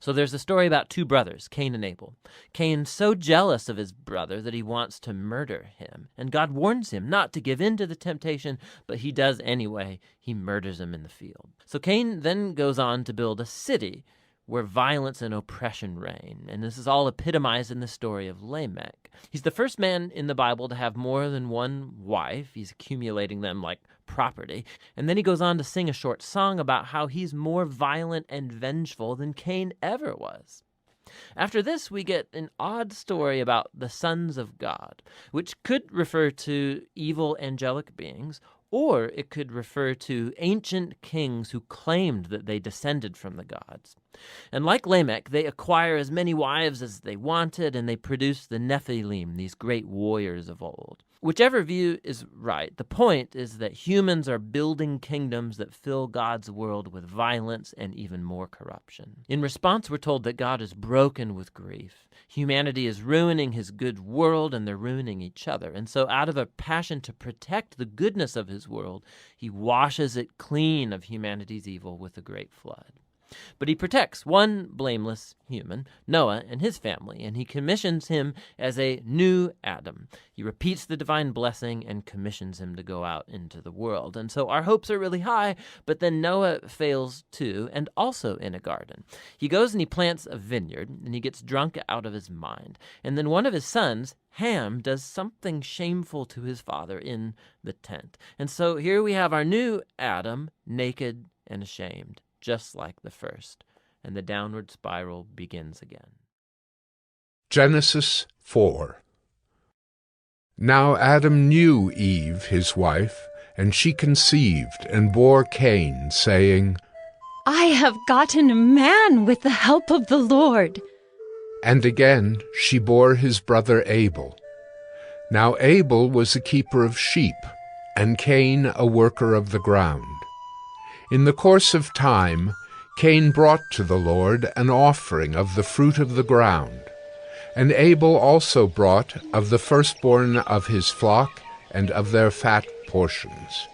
So there's a story about two brothers, Cain and Abel. Cain's so jealous of his brother that he wants to murder him. And God warns him not to give in to the temptation, but he does anyway. He murders him in the field. So Cain then goes on to build a city where violence and oppression reign. And this is all epitomized in the story of Lamech. He's the first man in the Bible to have more than one wife. He's accumulating them like property. And then he goes on to sing a short song about how he's more violent and vengeful than Cain ever was. After this, we get an odd story about the sons of God, which could refer to evil angelic beings, or it could refer to ancient kings who claimed that they descended from the gods. And like Lamech, they acquire as many wives as they wanted, and they produce the Nephilim, these great warriors of old. Whichever view is right, the point is that humans are building kingdoms that fill God's world with violence and even more corruption. In response, we're told that God is broken with grief. Humanity is ruining his good world, and they're ruining each other. And so out of a passion to protect the goodness of his world, he washes it clean of humanity's evil with a great flood. But he protects one blameless human, Noah, and his family, and he commissions him as a new Adam. He repeats the divine blessing and commissions him to go out into the world. And so our hopes are really high, but then Noah fails too, and also in a garden. He goes and he plants a vineyard, and he gets drunk out of his mind. And then one of his sons, Ham, does something shameful to his father in the tent. And so here we have our new Adam, naked and ashamed, just like the first, and the downward spiral begins again. Genesis 4. Now Adam knew Eve, his wife, and she conceived and bore Cain, saying, I have gotten a man with the help of the Lord. And again she bore his brother Abel. Now Abel was a keeper of sheep, and Cain a worker of the ground. In the course of time, Cain brought to the Lord an offering of the fruit of the ground, and Abel also brought of the firstborn of his flock and of their fat portions.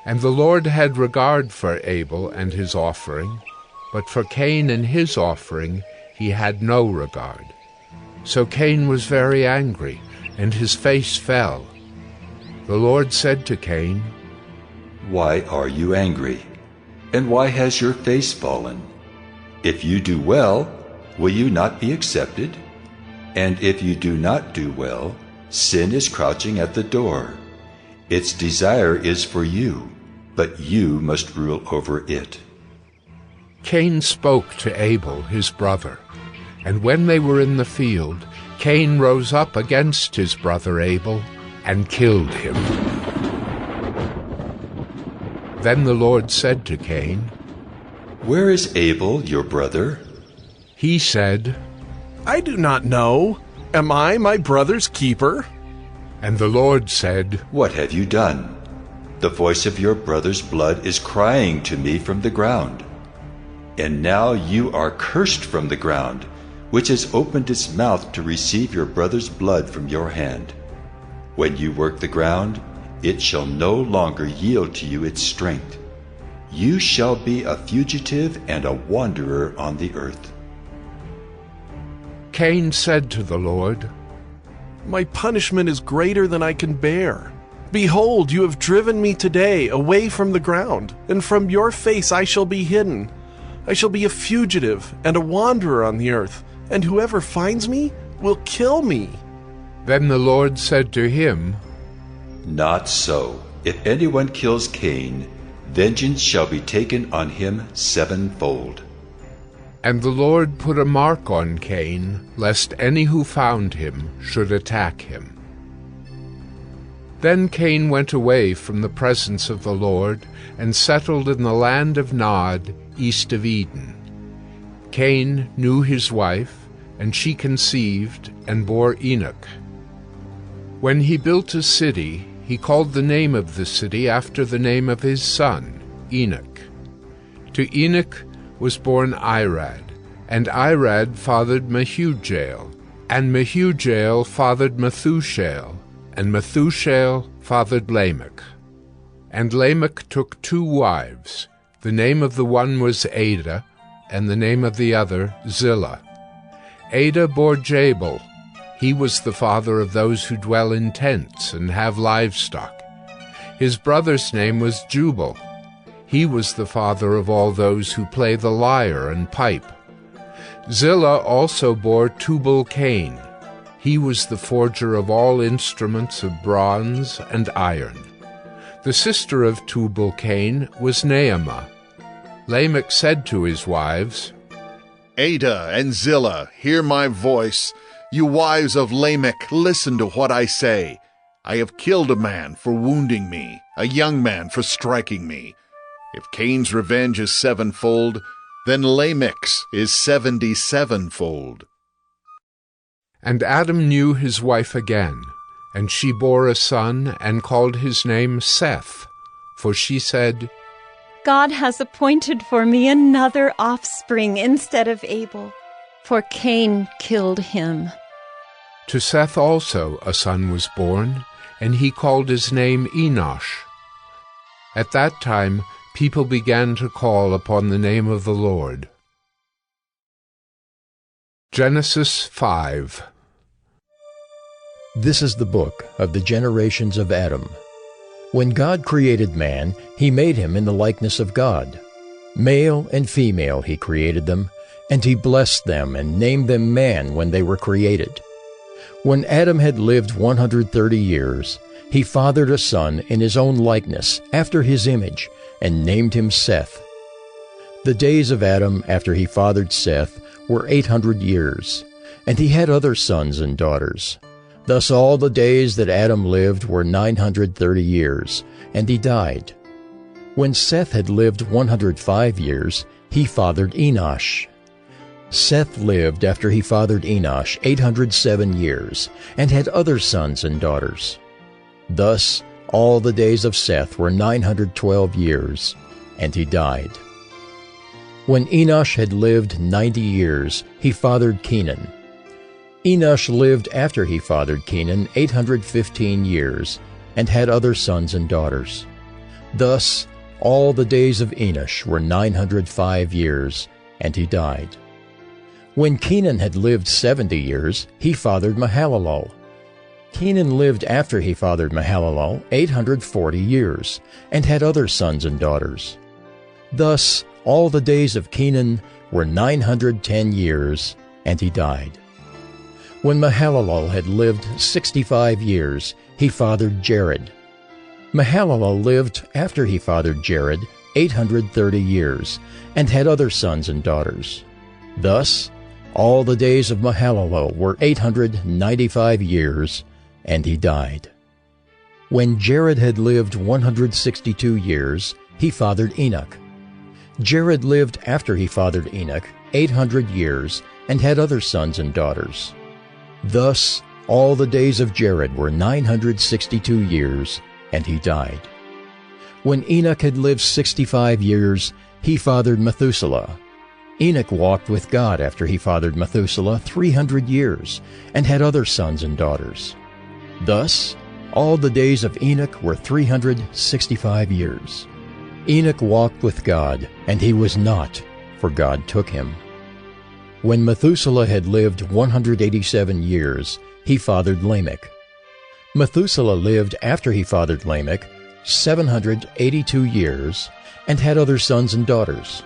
And the Lord had regard for Abel and his offering, but for Cain and his offering he had no regard. So Cain was very angry, and his face fell. The Lord said to Cain, Why are you angry? And why has your face fallen? If you do well, will you not be accepted? And if you do not do well, sin is crouching at the door. Its desire is for you, but you must rule over it. Cain spoke to Abel, his brother, and when they were in the field, Cain rose up against his brother Abel and killed him. Then the Lord said to Cain, Where is Abel, your brother? He said, I do not know. Am I my brother's keeper? And the Lord said, What have you done? The voice of your brother's blood is crying to me from the ground. And now you are cursed from the ground, which has opened its mouth to receive your brother's blood from your hand. When you work the ground, it shall no longer yield to you its strength. You shall be a fugitive and a wanderer on the earth. Cain said to the Lord, My punishment is greater than I can bear. Behold, you have driven me today away from the ground, and from your face I shall be hidden. I shall be a fugitive and a wanderer on the earth, and whoever finds me will kill me. Then the Lord said to him, Not so. If anyone kills Cain, vengeance shall be taken on him sevenfold. And the Lord put a mark on Cain, lest any who found him should attack him. Then Cain went away from the presence of the Lord, and settled in the land of Nod, east of Eden. Cain knew his wife, and she conceived and bore Enoch. When he built a city, he called the name of the city after the name of his son, Enoch. To Enoch was born Irad, and Irad fathered Mehujael, and Mehujael fathered Methushael, and Methushael fathered Lamech. And Lamech took 2 wives. The name of the one was Adah, and the name of the other Zillah. Ada bore Jabal. He was the father of those who dwell in tents and have livestock. His brother's name was Jubal. He was the father of all those who play the lyre and pipe. Zillah also bore Tubal-Cain. He was the forger of all instruments of bronze and iron. The sister of Tubal-Cain was Naamah. Lamech said to his wives, Ada and Zillah, hear my voice. You wives of Lamech, listen to what I say. I have killed a man for wounding me, a young man for striking me. If Cain's revenge is sevenfold, then Lamech's is 77-fold. And Adam knew his wife again, and she bore a son and called his name Seth, for she said, God has appointed for me another offspring instead of Abel, for Cain killed him. To Seth also a son was born, and he called his name Enosh. At that time people began to call upon the name of the Lord. Genesis 5. This is the book of the generations of Adam. When God created man, he made him in the likeness of God. Male and female he created them, and he blessed them and named them man when they were created. When Adam had lived 130 years, he fathered a son in his own likeness, after his image, and named him Seth. The days of Adam after he fathered Seth were 800 years, and he had other sons and daughters. Thus all the days that Adam lived were 930 years, and he died. When Seth had lived 105 years, he fathered Enosh. Seth lived after he fathered Enosh 807 years, and had other sons and daughters. Thus all the days of Seth were 912 years, and he died. When Enosh had lived 90 years, he fathered Kenan. Enosh lived after he fathered Kenan 815 years, and had other sons and daughters. Thus all the days of Enosh were 905 years, and he died. When Kenan had lived 70 years, he fathered Mahalalel. Kenan lived after he fathered Mahalalel 840 years, and had other sons and daughters. Thus all the days of Kenan were 910 years, and he died. When Mahalalel had lived 65 years, he fathered Jared. Mahalalel lived after he fathered Jared 830 years, and had other sons and daughters. Thus all the days of Mahalalel were 895 years, and he died. When Jared had lived 162 years, he fathered Enoch. Jared lived after he fathered Enoch 800 years, and had other sons and daughters. Thus all the days of Jared were 962 years, and he died. When Enoch had lived 65 years, he fathered Methuselah. Enoch walked with God after he fathered Methuselah 300 years, and had other sons and daughters. Thus all the days of Enoch were 365 years. Enoch walked with God, and he was not, for God took him. When Methuselah had lived 187 years, he fathered Lamech. Methuselah lived after he fathered Lamech 782 years, and had other sons and daughters.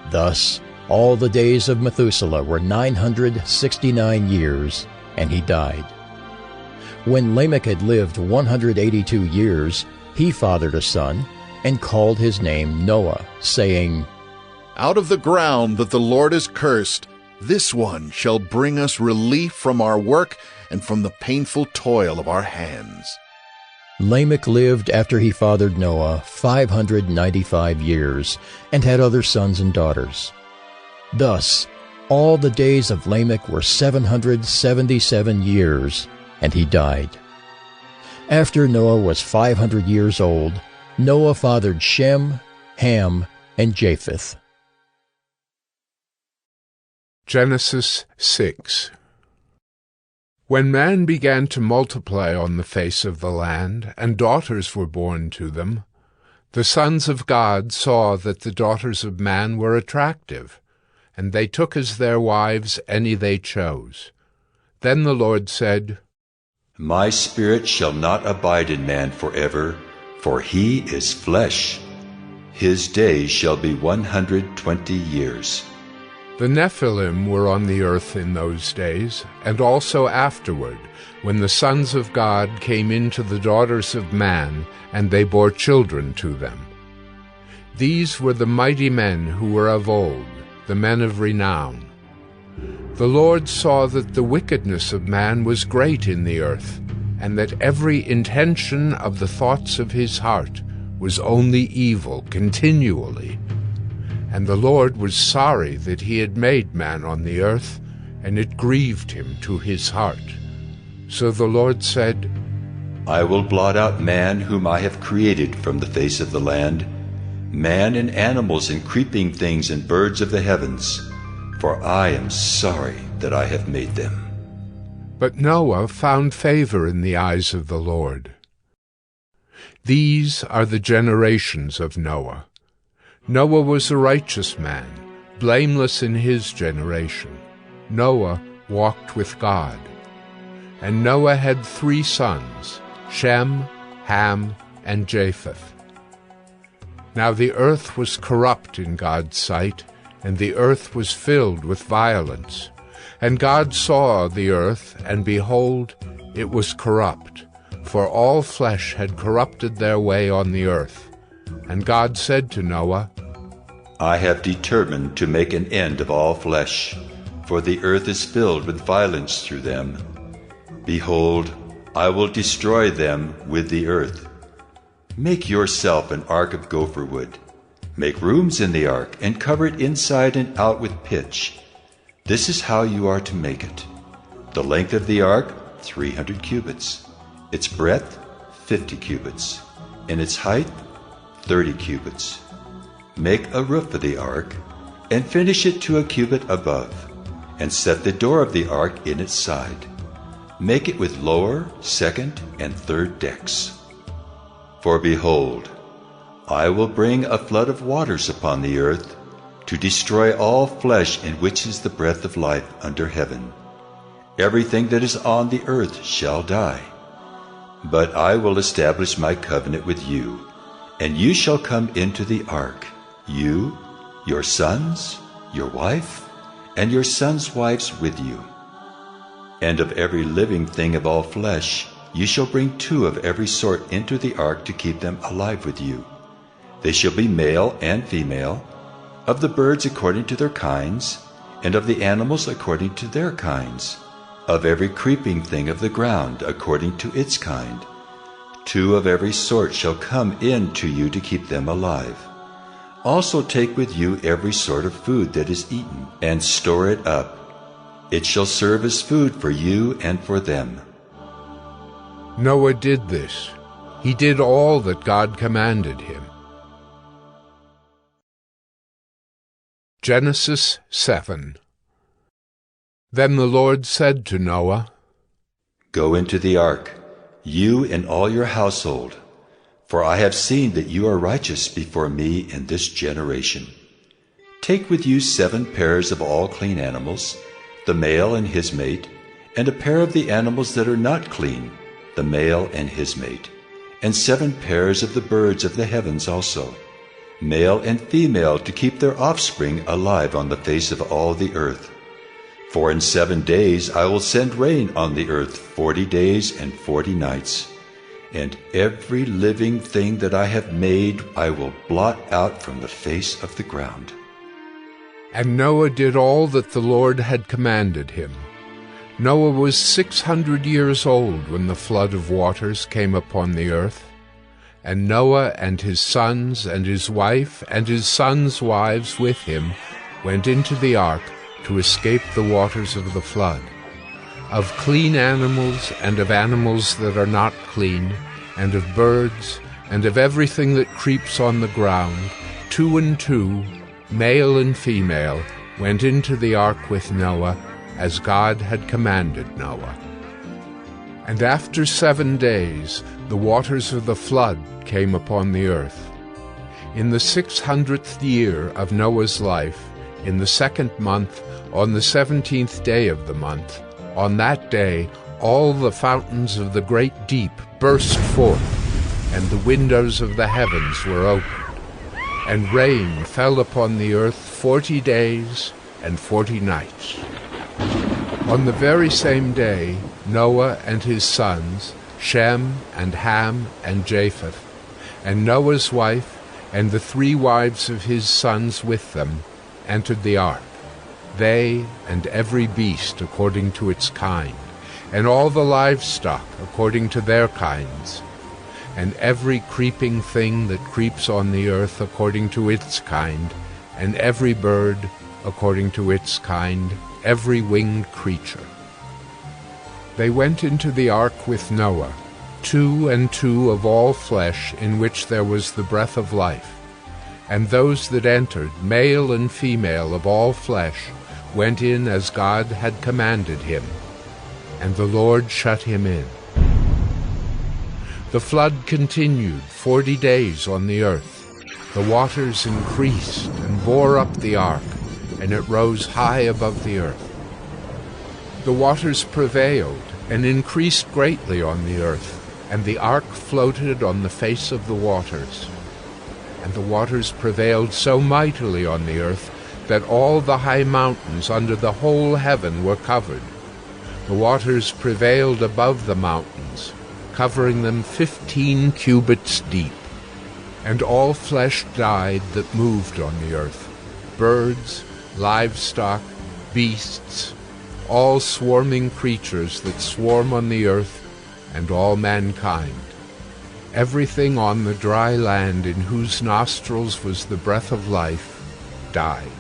Thus all the days of Methuselah were 969 years, and he died. When Lamech had lived 182 years, he fathered a son, and called his name Noah, saying, Out of the ground that the Lord has cursed, this one shall bring us relief from our work and from the painful toil of our hands. Lamech lived after he fathered Noah 595 years, and had other sons and daughters. Thus all the days of Lamech were 777 years, and he died. After Noah was 500 years old, Noah fathered Shem, Ham, and Japheth. Genesis 6. When man began to multiply on the face of the land, and daughters were born to them, the sons of God saw that the daughters of man were attractive, and they took as their wives any they chose. Then the Lord said, My spirit shall not abide in man forever, for he is flesh. His days shall be 120 years. The Nephilim were on the earth in those days, and also afterward, when the sons of God came into the daughters of man, and they bore children to them. These were the mighty men who were of old, the men of renown. The Lord saw that the wickedness of man was great in the earth, and that every intention of the thoughts of his heart was only evil continually. And the Lord was sorry that he had made man on the earth, and it grieved him to his heart. So the Lord said, I will blot out man whom I have created from the face of the land, man and animals and creeping things and birds of the heavens, for I am sorry that I have made them. But Noah found favor in the eyes of the Lord. These are the generations of Noah. Noah was a righteous man, blameless in his generation. Noah walked with God. And Noah had 3 sons, Shem, Ham, and Japheth. Now the earth was corrupt in God's sight, and the earth was filled with violence. And God saw the earth, and behold, it was corrupt, for all flesh had corrupted their way on the earth. And God said to Noah, I have determined to make an end of all flesh, for the earth is filled with violence through them. Behold, I will destroy them with the earth. Make yourself an ark of gopher wood. Make rooms in the ark, and cover it inside and out with pitch. This is how you are to make it. The length of the ark, 300 cubits. Its breadth, 50 cubits. And its height, 30 cubits. Make a roof of the ark, and finish it to a cubit above, and set the door of the ark in its side. Make it with lower, second, and third decks. For behold, I will bring a flood of waters upon the earth, to destroy all flesh in which is the breath of life under heaven. Everything that is on the earth shall die. But I will establish my covenant with you, and you shall come into the ark, you, your sons, your wife, and your sons' wives with you. And of every living thing of all flesh, you shall bring 2 of every sort into the ark to keep them alive with you. They shall be male and female, of the birds according to their kinds, and of the animals according to their kinds, of every creeping thing of the ground according to its kind. 2 of every sort shall come in to you to keep them alive. Also take with you every sort of food that is eaten, and store it up. It shall serve as food for you and for them. Noah did this. He did all that God commanded him. Genesis 7. Then the Lord said to Noah, Go into the ark, you and all your household, for I have seen that you are righteous before me in this generation. Take with you 7 pairs of all clean animals, the male and his mate, and a pair of the animals that are not clean, the male and his mate, and 7 pairs of the birds of the heavens also, male and female, to keep their offspring alive on the face of all the earth. For in 7 days I will send rain on the earth 40 days and 40 nights. And every living thing that I have made I will blot out from the face of the ground. And Noah did all that the Lord had commanded him. Noah was 600 years old when the flood of waters came upon the earth. And Noah and his sons and his wife and his sons' wives with him went into the ark to escape the waters of the flood. Of clean animals and of animals that are not clean, and of birds, and of everything that creeps on the ground, 2 and 2, male and female, went into the ark with Noah, as God had commanded Noah. And after 7 days the waters of the flood came upon the earth. In the 600th year of Noah's life, In the 2nd month, on the 17th day of the month, on that day all the fountains of the great deep burst forth, and the windows of the heavens were opened. And rain fell upon the earth 40 days and 40 nights. On the very same day Noah and his sons, Shem and Ham and Japheth, and Noah's wife and the 3 wives of his sons with them, entered the ark, they and every beast according to its kind, and all the livestock according to their kinds, and every creeping thing that creeps on the earth according to its kind, and every bird according to its kind, every winged creature. They went into the ark with Noah, 2 and 2 of all flesh in which there was the breath of life. And those that entered, male and female of all flesh, went in as God had commanded him, and the Lord shut him in. The flood continued 40 days on the earth. The waters increased and bore up the ark, and it rose high above the earth. The waters prevailed and increased greatly on the earth, and the ark floated on the face of the waters. And the waters prevailed so mightily on the earth that all the high mountains under the whole heaven were covered. The waters prevailed above the mountains, covering them 15 cubits deep. And all flesh died that moved on the earth, birds, livestock, beasts, all swarming creatures that swarm on the earth, and all mankind. Everything on the dry land in whose nostrils was the breath of life died.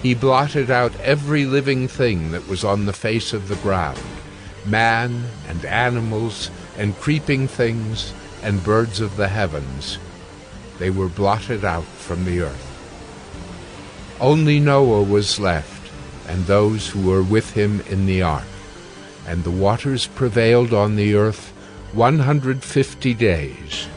He blotted out every living thing that was on the face of the ground, man and animals and creeping things and birds of the heavens. They were blotted out from the earth. Only Noah was left, and those who were with him in the ark. And the waters prevailed on the earth 150 days.